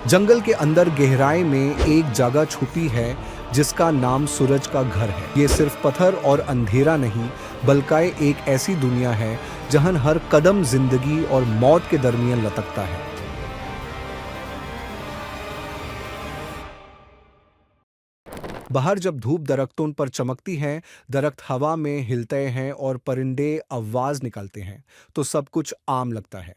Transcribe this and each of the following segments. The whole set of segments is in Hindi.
जंगल के अंदर गहराई में एक जगह छुपी है जिसका नाम सूरज का घर है। ये सिर्फ पत्थर और अंधेरा नहीं, बल्कि एक ऐसी दुनिया है जहां हर कदम जिंदगी और मौत के दरमियान लटकता है। बाहर जब धूप दरख्तों पर चमकती है, दरख्त हवा में हिलते हैं और परिंदे आवाज निकालते हैं, तो सब कुछ आम लगता है।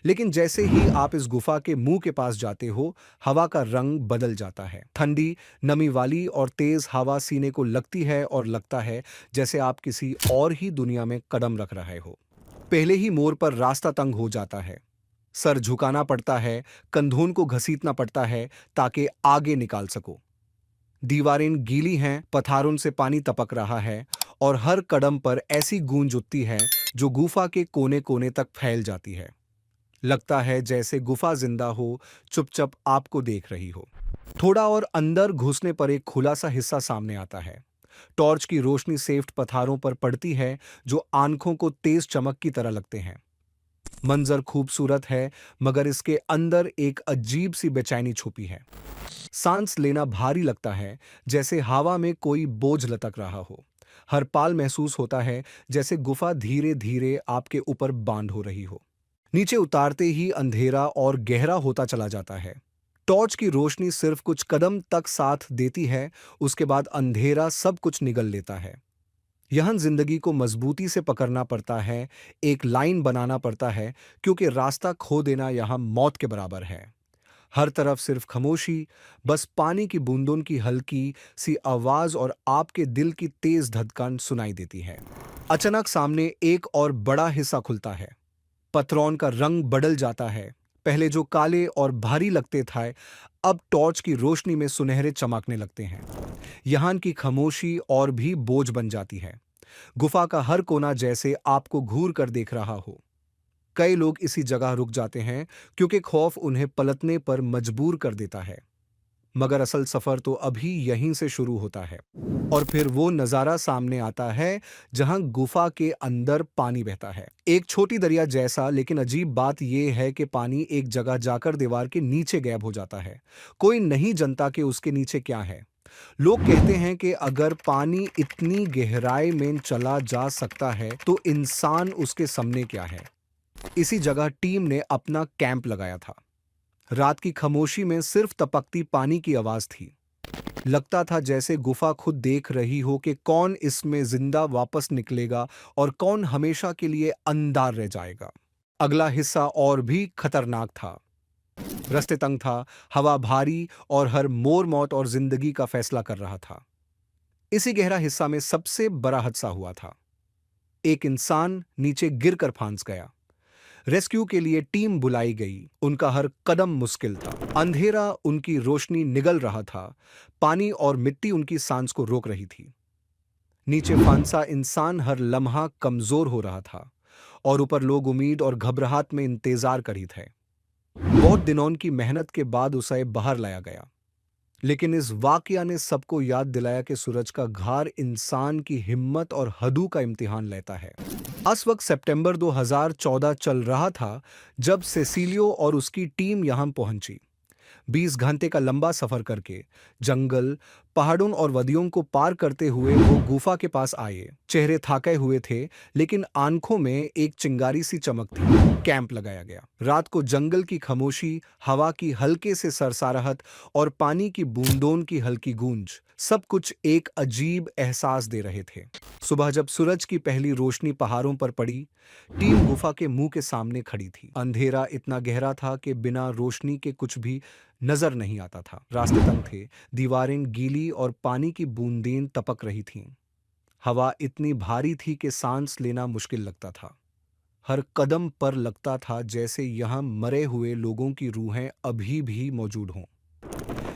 लेकिन जैसे ही आप इस गुफा के मुंह के पास जाते हो, हवा का रंग बदल जाता है। ठंडी, नमी वाली और तेज हवा सीने को लगती है और लगता है जैसे आप किसी और ही दुनिया में कदम रख रहे हो। पहले ही मोड़ पर रास्ता तंग हो जाता है। सर झुकाना पड़ता है, कंधों को घसीटना पड़ता है ताकि आगे निकाल सको। दीवारें गीली हैं, पठारों से पानी टपक रहा है और हर कदम पर ऐसी गूंज उठती है जो गुफा के कोने कोने तक फैल जाती है। लगता है जैसे गुफा जिंदा हो, चुपचाप आपको देख रही हो। थोड़ा और अंदर घुसने पर एक खुला सा हिस्सा सामने आता है। टॉर्च की रोशनी सेफ्ट पत्थरों पर पड़ती है जो आंखों को तेज चमक की तरह लगते हैं। मंजर खूबसूरत है, मगर इसके अंदर एक अजीब सी बेचैनी छुपी है। सांस लेना भारी लगता है, जैसे हवा में कोई बोझ लटक रहा हो। हर पाल महसूस होता है जैसे गुफा धीरे धीरे आपके ऊपर बांध हो रही हो। नीचे उतारते ही अंधेरा और गहरा होता चला जाता है। टॉर्च की रोशनी सिर्फ कुछ कदम तक साथ देती है, उसके बाद अंधेरा सब कुछ निगल लेता है। यहां जिंदगी को मजबूती से पकड़ना पड़ता है, एक लाइन बनाना पड़ता है, क्योंकि रास्ता खो देना यहां मौत के बराबर है। हर तरफ सिर्फ खामोशी, बस पानी की बूंदों की हल्की सी आवाज और आपके दिल की तेज धड़कन सुनाई देती है। अचानक सामने एक और बड़ा हिस्सा खुलता है। पत्थरों का रंग बदल जाता है। पहले जो काले और भारी लगते थे, अब टॉर्च की रोशनी में सुनहरे चमकने लगते हैं। यहाँ की खामोशी और भी बोझ बन जाती है। गुफा का हर कोना जैसे आपको घूर कर देख रहा हो। कई लोग इसी जगह रुक जाते हैं क्योंकि खौफ उन्हें पलटने पर मजबूर कर देता है। मगर असल सफर तो अभी यहीं से शुरू होता है। और फिर वो नजारा सामने आता है जहां गुफा के अंदर पानी बहता है, एक छोटी दरिया जैसा। लेकिन अजीब बात यह है कि पानी एक जगह जाकर दीवार के नीचे गायब हो जाता है। कोई नहीं जानता कि उसके नीचे क्या है। लोग कहते हैं कि अगर पानी इतनी गहराई में चला जा सकता है तो इंसान उसके सामने क्या है। इसी जगह टीम ने अपना कैंप लगाया था। रात की खामोशी में सिर्फ टपकती पानी की आवाज थी। लगता था जैसे गुफा खुद देख रही हो कि कौन इसमें जिंदा वापस निकलेगा और कौन हमेशा के लिए अंधार रह जाएगा। अगला हिस्सा और भी खतरनाक था। रास्ते तंग था, हवा भारी और हर मोड़ मौत और जिंदगी का फैसला कर रहा था। इसी गहरा हिस्सा में सबसे बड़ा हादसा हुआ था। एक इंसान नीचे गिरकर फांस गया। रेस्क्यू के लिए टीम बुलाई गई। उनका हर कदम मुश्किल था। अंधेरा उनकी रोशनी निगल रहा था। पानी और मिट्टी उनकी सांस को रोक रही थी। नीचे फांसा इंसान हर लम्हा कमजोर हो रहा था और ऊपर लोग उम्मीद और घबराहट में इंतजार करी थे। बहुत दिनों की मेहनत के बाद उसे बाहर लाया गया। लेकिन इस वाकया ने सबको याद दिलाया कि सूरज का घर इंसान की हिम्मत और हदू का इम्तिहान लेता है। उस वक्त सितंबर 2014 चल रहा था जब सेसिलियो और उसकी टीम यहां पहुंची। 20 घंटे का लंबा सफर करके जंगल, पहाड़ों और वादियों को पार करते हुए वो गुफा के पास आए। चेहरे थके हुए थे, लेकिन आंखों में एक चिंगारी सी चमक थी। कैंप लगाया गया। रात को जंगल की खामोशी, हवा की हल्के से सरसराहट और पानी की बूंदों की हल्की गूंज, सब कुछ एक अजीब एहसास दे रहे थे। सुबह जब सूरज की पहली रोशनी पहाड़ों पर पड़ी, टीम गुफा के मुंह के सामने खड़ी थी। अंधेरा इतना गहरा था कि बिना रोशनी के कुछ भी नजर नहीं आता था। रास्ते तंग थे, दीवारें गीली और पानी की बूंदें टपक रही थीं। हवा इतनी भारी थी कि सांस लेना मुश्किल लगता था। हर कदम पर लगता था जैसे यहाँ मरे हुए लोगों की रूहें अभी भी मौजूद हों।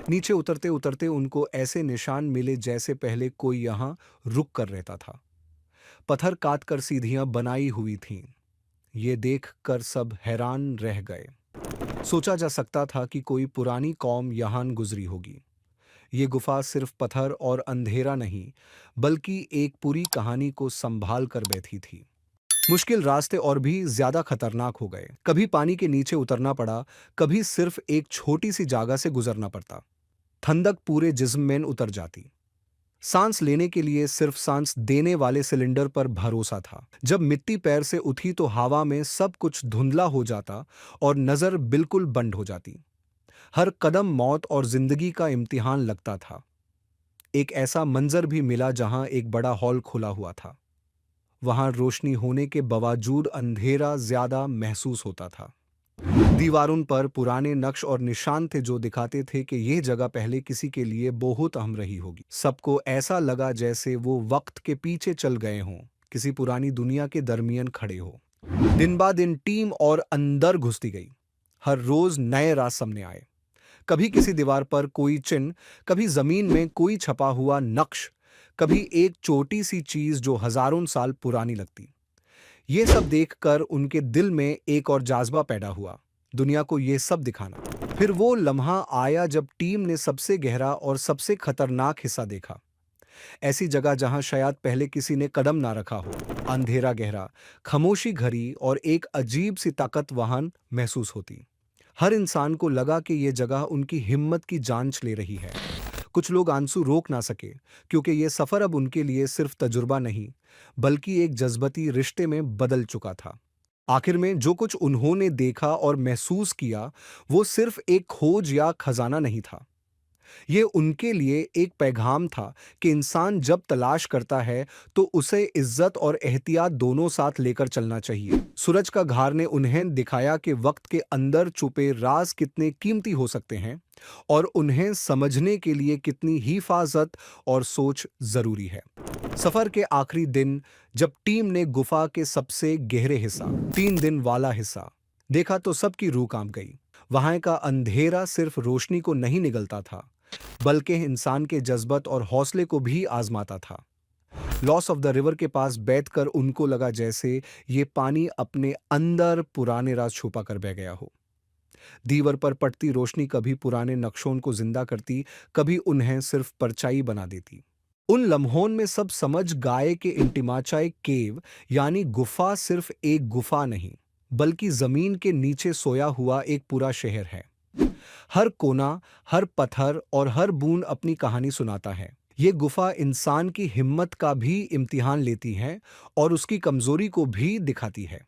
नीचे उतरते उतरते उनको ऐसे निशान मिले जैसे पहले कोई यहाँ रुक कर रहता था। पत्थर काट कर सीढ़ियां बनाई हुई थीं। ये देख कर सब हैरान रह गए। सोचा जा सकता था कि कोई पुरानी कौम यहाँ गुजरी होगी। ये गुफा सिर्फ पत्थर और अंधेरा नहीं, बल्कि एक पूरी कहानी को संभाल कर बैठी थी। मुश्किल रास्ते और भी ज्यादा खतरनाक हो गए। कभी पानी के नीचे उतरना पड़ा, कभी सिर्फ एक छोटी सी जगह से गुजरना पड़ता। ठंडक पूरे जिस्म में उतर जाती। सांस लेने के लिए सिर्फ सांस देने वाले सिलेंडर पर भरोसा था। जब मिट्टी पैर से उठी तो हवा में सब कुछ धुंधला हो जाता और नजर बिल्कुल बंद हो जाती। हर कदम मौत और जिंदगी का इम्तिहान लगता था। एक ऐसा मंजर भी मिला जहां एक बड़ा हॉल खुला हुआ था। वहां रोशनी होने के बावजूद अंधेरा ज्यादा महसूस होता था। दीवारों पर पुराने नक्श और निशान थे जो दिखाते थे कि यह जगह पहले किसी के लिए बहुत अहम रही होगी। सबको ऐसा लगा जैसे वो वक्त के पीछे चल गए हों, किसी पुरानी दुनिया के दरमियान खड़े हो। दिन ब दिन टीम और अंदर घुसती गई। हर रोज नए राज सामने आए। कभी किसी दीवार पर कोई चिन्ह, कभी जमीन में कोई छपा हुआ नक्श, कभी एक छोटी सी चीज जो हजारों साल पुरानी लगती। ये सब देखकर उनके दिल में एक और जज्बा पैदा हुआ, दुनिया को ये सब दिखाना। फिर वो लम्हा आया जब टीम ने सबसे गहरा और सबसे खतरनाक हिस्सा देखा। ऐसी जगह जहां शायद पहले किसी ने कदम ना रखा हो। अंधेरा गहरा, खामोशी घरी और एक अजीब सी ताकत वहां महसूस होती। हर इंसान को लगा कि ये जगह उनकी हिम्मत की जांच ले रही है। कुछ लोग आंसू रोक ना सके, क्योंकि ये सफर अब उनके लिए सिर्फ तजुर्बा नहीं, बल्कि एक जज्बाती रिश्ते में बदल चुका था। आखिर में जो कुछ उन्होंने देखा और महसूस किया, वो सिर्फ एक खोज या खजाना नहीं था। ये उनके लिए एक पैगाम था कि इंसान जब तलाश करता है तो उसे इज्जत और एहतियात दोनों साथ लेकर चलना चाहिए। सूरज का घार ने उन्हें दिखाया कि वक्त के अंदर छुपे राज कितने कीमती हो सकते हैं और उन्हें समझने के लिए कितनी हिफाजत और सोच जरूरी है। सफर के आखिरी दिन जब टीम ने गुफा के सबसे गहरे हिस्सा, 3 दिन वाला हिस्सा देखा तो सबकी रूह कांप गई। वहां का अंधेरा सिर्फ रोशनी को नहीं निगलता था, बल्कि इंसान के जज्बात और हौसले को भी आजमाता था। लॉस ऑफ द रिवर के पास बैठकर उनको लगा जैसे ये पानी अपने अंदर पुराने राज छुपा कर बह गया हो। दीवार पर पड़ती रोशनी कभी पुराने नक्शों को जिंदा करती, कभी उन्हें सिर्फ परछाई बना देती। उन लम्हों में सब समझ गए कि इंटिमाचाई केव यानी गुफा सिर्फ एक गुफा नहीं, बल्कि जमीन के नीचे सोया हुआ एक पूरा शहर है। हर कोना, हर पत्थर और हर बूंद अपनी कहानी सुनाता है। ये गुफा इंसान की हिम्मत का भी इम्तिहान लेती है और उसकी कमजोरी को भी दिखाती है।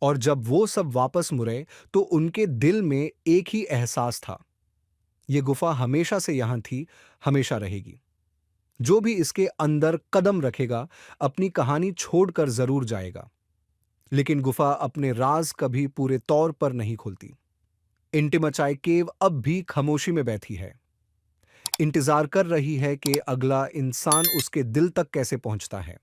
और जब वो सब वापस मुड़े तो उनके दिल में एक ही एहसास था, ये गुफा हमेशा से यहां थी, हमेशा रहेगी। जो भी इसके अंदर कदम रखेगा अपनी कहानी छोड़कर जरूर जाएगा, लेकिन गुफा अपने राज कभी पूरे तौर पर नहीं खोलती। इंटिमाचाई केव अब भी खामोशी में बैठी है, इंतजार कर रही है कि अगला इंसान उसके दिल तक कैसे पहुंचता है।